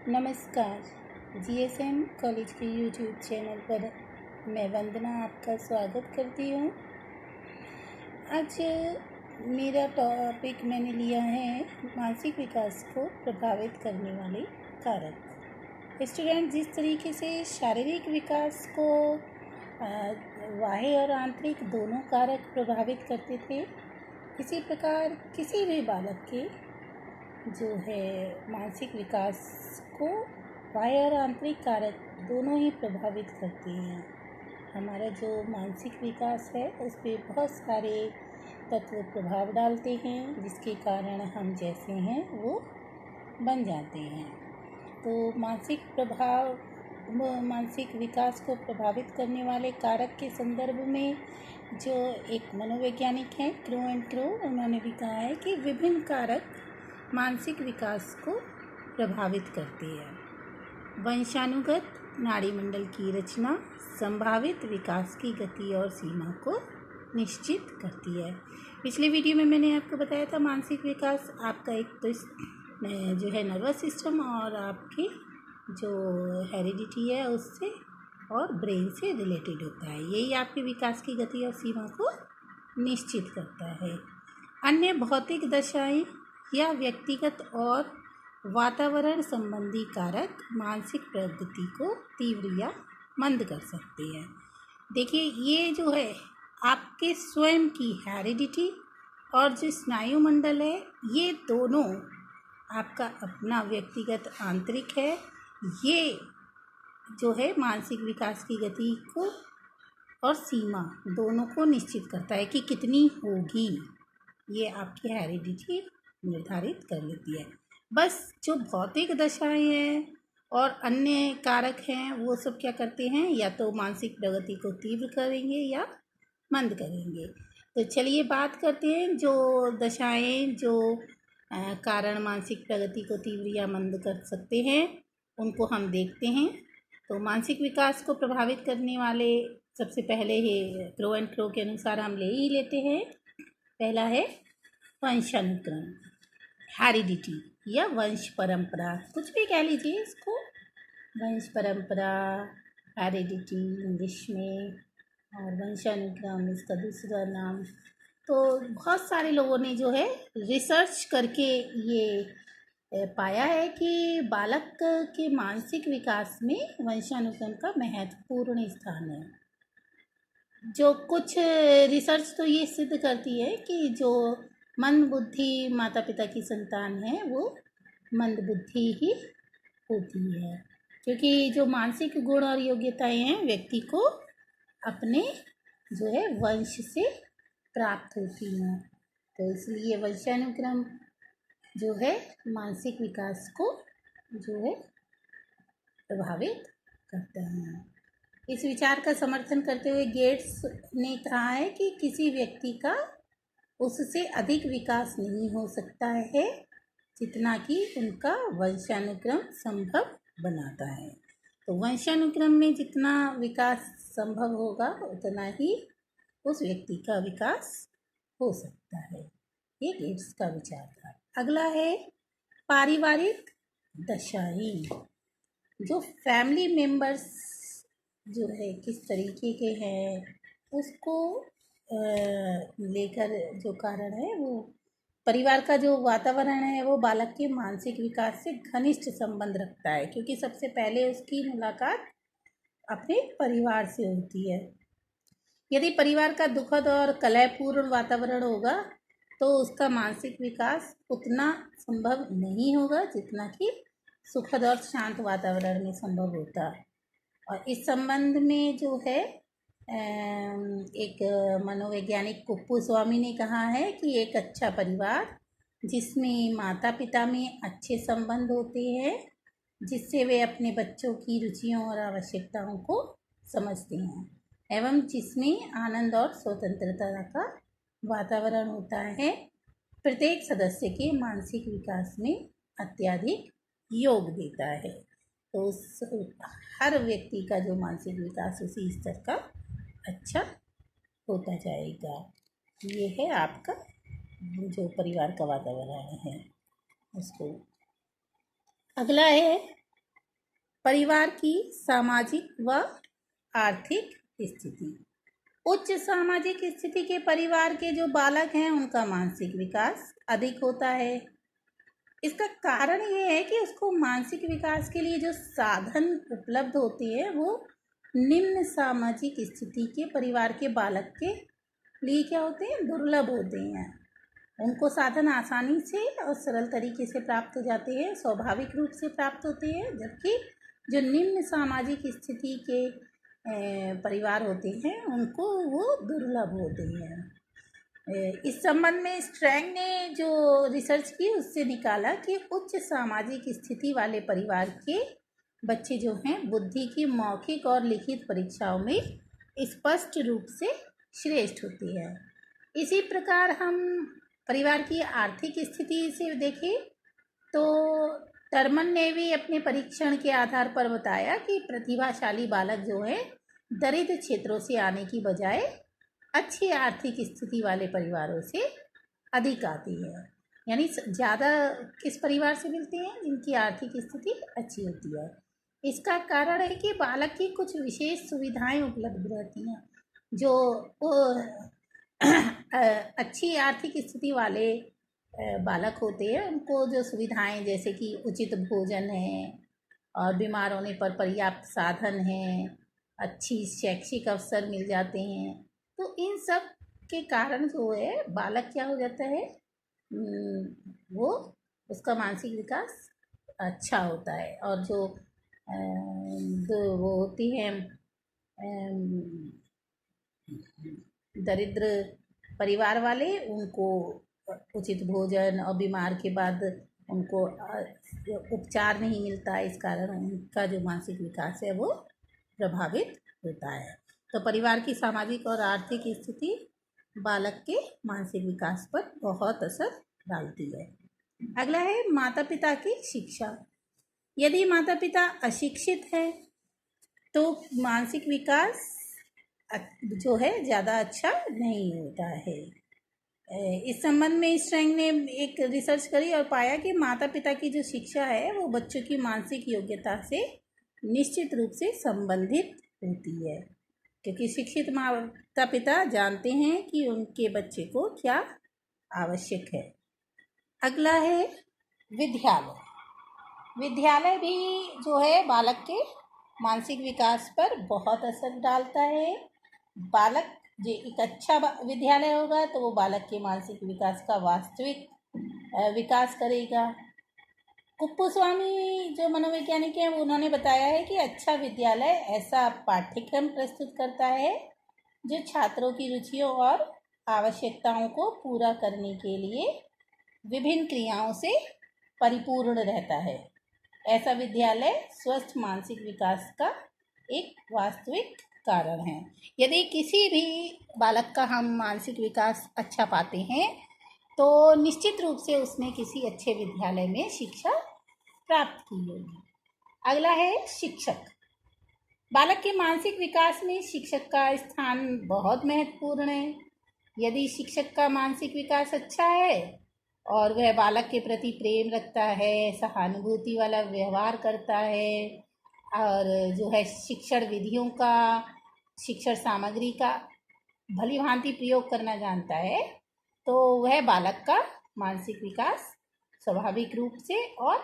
नमस्कार। GSM college के YouTube channel पर मैं वंदना आपका स्वागत करती हूँ। आज मेरा टॉपिक मैंने लिया है मानसिक विकास को प्रभावित करने वाले कारक। स्टूडेंट जिस तरीके से शारीरिक विकास को बाह्य और आंतरिक दोनों कारक प्रभावित करते थे, इसी प्रकार किसी भी बालक के जो है मानसिक विकास को बाह्य और आंतरिक कारक दोनों ही प्रभावित करते हैं। हमारा जो मानसिक विकास है उस पर बहुत सारे तत्व प्रभाव डालते हैं, जिसके कारण हम जैसे हैं वो बन जाते हैं। तो मानसिक विकास को प्रभावित करने वाले कारक के संदर्भ में जो एक मनोवैज्ञानिक हैं क्रो एंड क्रो, उन्होंने भी कहा है कि विभिन्न कारक मानसिक विकास को प्रभावित करती है। वंशानुगत नाड़ी मंडल की रचना संभावित विकास की गति और सीमा को निश्चित करती है। पिछले वीडियो में मैंने आपको बताया था मानसिक विकास आपका एक तो जो है नर्वस सिस्टम और आपकी जो हेरिडिटी है उससे और ब्रेन से रिलेटेड होता है। यही आपके विकास की गति और सीमा को निश्चित करता है। अन्य भौतिक दशाएं या व्यक्तिगत और वातावरण संबंधी कारक मानसिक प्रगति को तीव्र या मंद कर सकते हैं। देखिए, ये जो है आपके स्वयं की हेरिडिटी और जो स्नायु मंडल है, ये दोनों आपका अपना व्यक्तिगत आंतरिक है। ये जो है मानसिक विकास की गति को और सीमा दोनों को निश्चित करता है कि कितनी होगी। ये आपकी हेरिडिटी निर्धारित कर लेती है। बस जो भौतिक दशाएं हैं और अन्य कारक हैं वो सब क्या करते हैं, या तो मानसिक प्रगति को तीव्र करेंगे या मंद करेंगे। तो चलिए बात करते हैं जो दशाएं जो कारण मानसिक प्रगति को तीव्र या मंद कर सकते हैं, उनको हम देखते हैं। तो मानसिक विकास को प्रभावित करने वाले सबसे पहले ही क्रो एंड क्रो के अनुसार हम ले ही लेते हैं। पहला है वंशानुक्रम, हेरिडिटी या वंश परंपरा, कुछ भी कह लीजिए इसको। वंश परंपरा, हेरिडिटी इंग्लिश में, और वंशानुक्रम इसका दूसरा नाम। तो बहुत सारे लोगों ने जो है रिसर्च करके ये पाया है कि बालक के मानसिक विकास में वंशानुक्रम का महत्वपूर्ण स्थान है। जो कुछ रिसर्च तो ये सिद्ध करती है कि जो मंद बुद्धि माता पिता की संतान है वो मंद बुद्धि ही होती है, क्योंकि जो मानसिक गुण और योग्यताएं हैं व्यक्ति को अपने जो है वंश से प्राप्त होती हैं। तो इसलिए वंशानुक्रम जो है मानसिक विकास को जो है प्रभावित करता है। इस विचार का समर्थन करते हुए गेट्स ने कहा है कि किसी व्यक्ति का उससे अधिक विकास नहीं हो सकता है जितना कि उनका वंशानुक्रम संभव बनाता है। तो वंशानुक्रम में जितना विकास संभव होगा उतना ही उस व्यक्ति का विकास हो सकता है। ये गेट्स का विचार था। अगला है पारिवारिक दशाएं। जो फैमिली मेंबर्स जो है किस तरीके के हैं उसको लेकर जो कारण है, वो परिवार का जो वातावरण है वो बालक के मानसिक विकास से घनिष्ठ संबंध रखता है, क्योंकि सबसे पहले उसकी मुलाकात अपने परिवार से होती है। यदि परिवार का दुखद और कलहपूर्ण वातावरण होगा तो उसका मानसिक विकास उतना संभव नहीं होगा जितना कि सुखद और शांत वातावरण में संभव होता। और इस संबंध में जो है एक मनोवैज्ञानिक कुप्पू स्वामी ने कहा है कि एक अच्छा परिवार जिसमें माता पिता में अच्छे संबंध होते हैं, जिससे वे अपने बच्चों की रुचियों और आवश्यकताओं को समझते हैं, एवं जिसमें आनंद और स्वतंत्रता का वातावरण होता है, प्रत्येक सदस्य के मानसिक विकास में अत्यधिक योग देता है। तो हर व्यक्ति का जो मानसिक विकास उसी स्तर का अच्छा होता जाएगा। ये है आपका जो परिवार का वातावरण है उसको। अगला है परिवार की सामाजिक व आर्थिक स्थिति। उच्च सामाजिक स्थिति के परिवार के जो बालक हैं उनका मानसिक विकास अधिक होता है। इसका कारण ये है कि उसको मानसिक विकास के लिए जो साधन उपलब्ध होते हैं वो निम्न सामाजिक स्थिति के परिवार के बालक के लिए क्या होते हैं, दुर्लभ होते हैं। उनको साधन आसानी से और सरल तरीके से प्राप्त हो जाते हैं, स्वाभाविक रूप से प्राप्त होते हैं, जबकि जो निम्न सामाजिक स्थिति के परिवार होते हैं उनको वो दुर्लभ होते हैं। इस संबंध में स्ट्रैंग ने जो रिसर्च की उससे निकाला कि उच्च सामाजिक स्थिति वाले परिवार के बच्चे जो हैं बुद्धि की मौखिक और लिखित परीक्षाओं में स्पष्ट रूप से श्रेष्ठ होती है। इसी प्रकार हम परिवार की आर्थिक स्थिति से देखें तो टर्मन ने भी अपने परीक्षण के आधार पर बताया कि प्रतिभाशाली बालक जो है दरिद्र क्षेत्रों से आने की बजाय अच्छी आर्थिक स्थिति वाले परिवारों से अधिक आती है। यानी ज़्यादा किस परिवार से मिलते हैं, जिनकी आर्थिक स्थिति अच्छी होती है। इसका कारण है कि बालक की कुछ विशेष सुविधाएं उपलब्ध रहती हैं। जो अच्छी आर्थिक स्थिति वाले बालक होते हैं उनको जो सुविधाएं जैसे कि उचित भोजन है और बीमार होने पर पर्याप्त साधन है, अच्छी शैक्षिक अवसर मिल जाते हैं, तो इन सब के कारण जो है बालक क्या हो जाता है, वो उसका मानसिक विकास अच्छा होता है। और जो वो होती हैं दरिद्र परिवार वाले, उनको उचित भोजन और बीमार के बाद उनको उपचार नहीं मिलता है, इस कारण उनका जो मानसिक विकास है वो प्रभावित होता है। तो परिवार की सामाजिक और आर्थिक स्थिति बालक के मानसिक विकास पर बहुत असर डालती है। अगला है माता पिता की शिक्षा। यदि माता पिता अशिक्षित है तो मानसिक विकास जो है ज़्यादा अच्छा नहीं होता है। इस संबंध में स्ट्रैंग ने एक रिसर्च करी और पाया कि माता पिता की जो शिक्षा है वो बच्चों की मानसिक योग्यता से निश्चित रूप से संबंधित होती है, क्योंकि शिक्षित माता पिता जानते हैं कि उनके बच्चे को क्या आवश्यक है। अगला है विद्यालय। विद्यालय भी जो है बालक के मानसिक विकास पर बहुत असर डालता है। बालक जो एक अच्छा विद्यालय होगा तो वो बालक के मानसिक विकास का वास्तविक विकास करेगा। कुप्पुस्वामी जो मनोवैज्ञानिक हैं उन्होंने बताया है कि अच्छा विद्यालय ऐसा पाठ्यक्रम प्रस्तुत करता है जो छात्रों की रुचियों और आवश्यकताओं को पूरा करने के लिए विभिन्न क्रियाओं से परिपूर्ण रहता है। ऐसा विद्यालय स्वस्थ मानसिक विकास का एक वास्तविक कारण है। यदि किसी भी बालक का हम मानसिक विकास अच्छा पाते हैं तो निश्चित रूप से उसने किसी अच्छे विद्यालय में शिक्षा प्राप्त की होगी। अगला है शिक्षक। बालक के मानसिक विकास में शिक्षक का स्थान बहुत महत्वपूर्ण है। यदि शिक्षक का मानसिक विकास अच्छा है और वह बालक के प्रति प्रेम रखता है, सहानुभूति वाला व्यवहार करता है और जो है शिक्षण विधियों का, शिक्षण सामग्री का भली भांति प्रयोग करना जानता है, तो वह बालक का मानसिक विकास स्वाभाविक रूप से और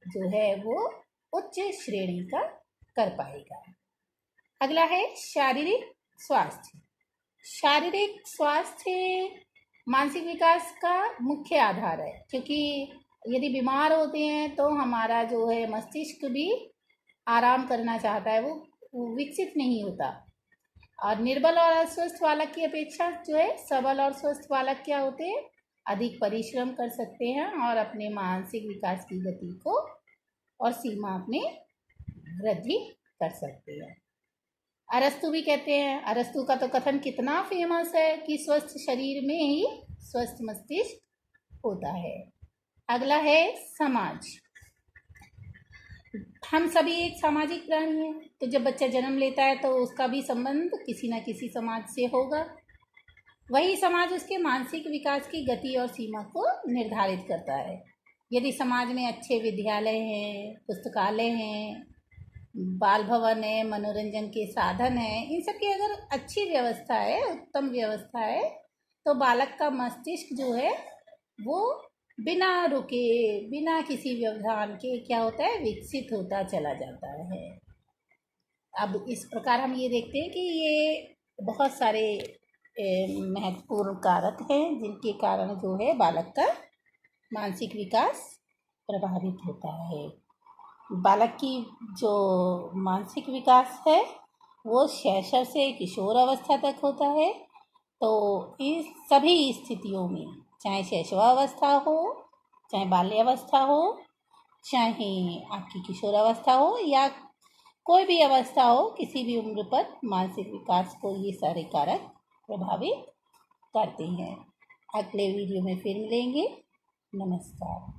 जो है वो उच्च श्रेणी का कर पाएगा। अगला है शारीरिक स्वास्थ्य। शारीरिक स्वास्थ्य मानसिक विकास का मुख्य आधार है, क्योंकि यदि बीमार होते हैं तो हमारा जो है मस्तिष्क भी आराम करना चाहता है, वो विकसित नहीं होता। और निर्बल और अस्वस्थ बालक की अपेक्षा जो है सबल और स्वस्थ बालक क्या होते हैं, अधिक परिश्रम कर सकते हैं और अपने मानसिक विकास की गति को और सीमा अपने वृद्धि कर सकते हैं। अरस्तु भी कहते हैं, अरस्तु का तो कथन कितना फेमस है कि स्वस्थ शरीर में ही स्वस्थ मस्तिष्क होता है। अगला है समाज। हम सभी एक सामाजिक प्राणी हैं, तो जब बच्चा जन्म लेता है तो उसका भी संबंध किसी न किसी समाज से होगा। वही समाज उसके मानसिक विकास की गति और सीमा को निर्धारित करता है। यदि समाज में अच्छे विद्यालय हैं, पुस्तकालय हैं, बाल भवन है, मनोरंजन के साधन है, इन सब की अगर अच्छी व्यवस्था है, उत्तम व्यवस्था है, तो बालक का मस्तिष्क जो है वो बिना रुके, बिना किसी व्यवधान के क्या होता है, विकसित होता चला जाता है। अब इस प्रकार हम ये देखते हैं कि ये बहुत सारे महत्वपूर्ण कारक हैं जिनके कारण जो है बालक का मानसिक विकास प्रभावित होता है। बालक की जो मानसिक विकास है वो शैशव से किशोर अवस्था तक होता है। तो इस सभी स्थितियों में, चाहे शैशवावस्था हो, चाहे बाल्यावस्था हो, चाहे आपकी किशोरावस्था हो, या कोई भी अवस्था हो, किसी भी उम्र पर मानसिक विकास को ये सारे कारक प्रभावित करते हैं। अगले वीडियो में फिर मिलेंगे। नमस्कार।